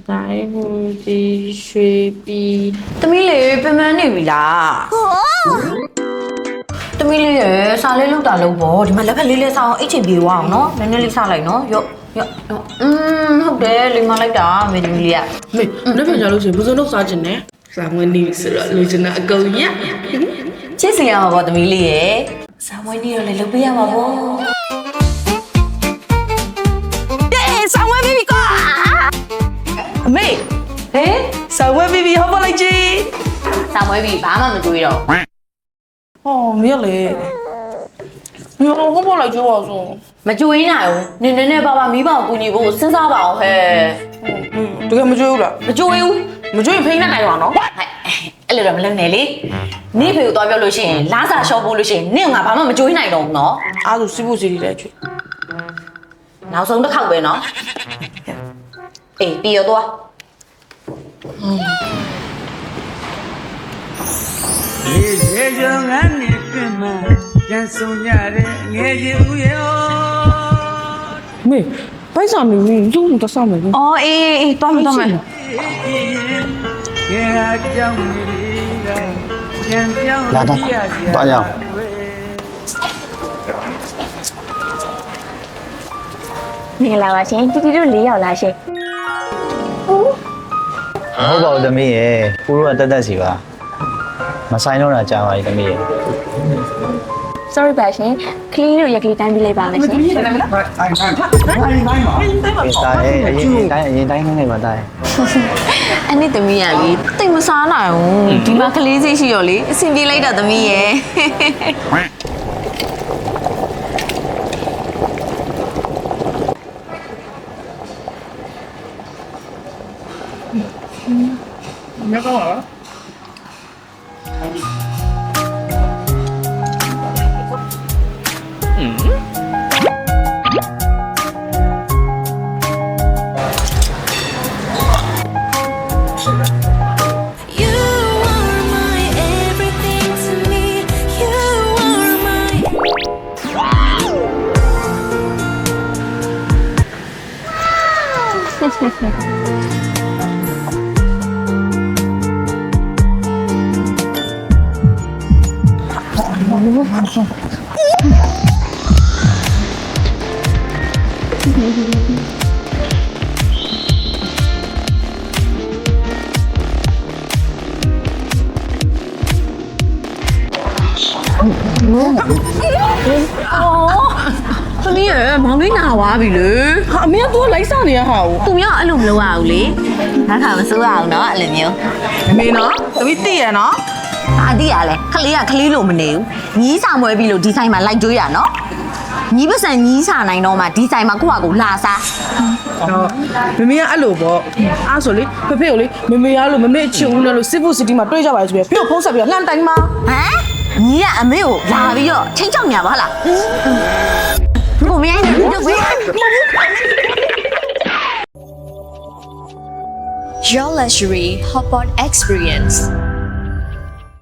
တိုင်းဟူဒီရွှေပြီး သမီးလေးပြန်မနေပြီလားသမီးလေးရယ်စားလေးလောက်တာလို့ပေါ့ဒီမှာလက်ဖက်လေးလေးစားအောင်အိတ်ချင်ပြေသွားအောင်နော်နည်းနည်းလေးစားလိုက်နော်ရော့ဟုတ်တယ်လိမ္မာလိုက်တာမေသမီးလေးက မေလက်ဖက်ကြလို့ရှိရင်ဘယ်စုံတော့စားကျင်တယ်စားမွေးနေဆိုတော့လူကျင်တဲ့အကုန်ရ ချစ်စီရမှာပေါ့သမီးလေးရယ်စားမွေးနေတော့လည်းလုပ်ပေးရမှာပေါ့ဆောင်ဝဲပြီးပြီကွာအမေဟဲ့ဆောင်ဝဲပြီးပြီဟောပါလိုက်ကြီး စားမွေးပြီဘာမှမတွေးတော့ ဟောမရလေညဟောပါလိုက်ကြီးပါဆို မကြွေးနိုင်ဘူးနင်းနေပါပါမိဘကိုကူညီဖို့စဉ်းစားပါအောင်ဟဲ့ တကယ်မကြွေးဘူးလား မကြွေးဘူး မကြွေးဖိနေနိုင်ပါနော် ဟဲ့အဲ့လိုတော့မလုပ်နဲ့လေနေဖေကိုသွားပြောလို့ရှိရင်လားစာရှော့ဖို့လို့ရှိရင်နင့်ငါဘာမှမကြွေးနိုင်တော့ဘူးနော် အားဆိုစီးဖို့စီးလေးကြွေး နောက်ဆုံးတစ်ခေါက်ပဲနော်အေးပြီးတော့ရေကြောငန်းနေပြင်မှာပြန်ဆုံးကြတဲ့ငယ်ချင်းဦးရော မေပိုက်ဆောင်နေနေရုံတော့ဆောင်မယ်နော် အော်အေးသွားမယ်ငယ်ဟာကြောင်းနေကပြန်ပြောင်း လာတော့သွားရအောင် မင်္ဂလာပါရှင်တီတီတို့၄ယောက်လားရှင် မဟုတ်ပါဘူးသမီးရေကိုတို့ကတက်တက်စီပါမဆိုင်တော့တာကြာပါပြီသမီးရေ sorry ပါရှင်ခလီတို့ရက်ကလေးတန်းပြလိုက်ပါမယ်ရှင် အေးတာရဲ့အရင်တိုင်းနေမှာတာရဲ့ အဲ့ဒီသမီးရလေတိတ်မစားနိုင်ဘူးဒီမှာကလေးစိတ်ရှိရောလေအဆင်ပြေလိုက်တာသမီးရယ် မကောင်းလား သမီးရယ်မောင်လေးနာသွားပြီလေ ဟာအမေကသူကလိုက်စားနေရဟာကို သူများအဲ့လိုမလုပ်ရဘူးလေနောက်ခါမစိုးရအောင်နော်အဲ့လိုမျိုး အမေနော်သမီးသိရနော် အာတိရလဲခလေးကခလေးလို့မနေဘူးညီးစာမွဲပြီးလို့ဒီဆိုင်မှာလိုက်ကြွေးရနော်ညီးပစံညီးစာနိုင်တော့မှဒီဆိုင်မှာကိုယ့်ဟာကိုလာစား မမေကအဲ့လိုပေါ့အားဆိုလေဖေဖေကိုလေမမေကလို့မမေချင်ဦးနဲ့လို့စစ်ဖို့စီတီမှာတွေ့ကြပါလေဆိုပြီးဖေကိုဖုန်းဆက်ပြီးလှမ်းတိုင်းမှာ ဟမ်ညီးကအမေကိုလာပြီးတော့ချင်းချောက်ညာပါလားကိုမရိုင်းနေတော့ဝေး Your luxury hotpot experience.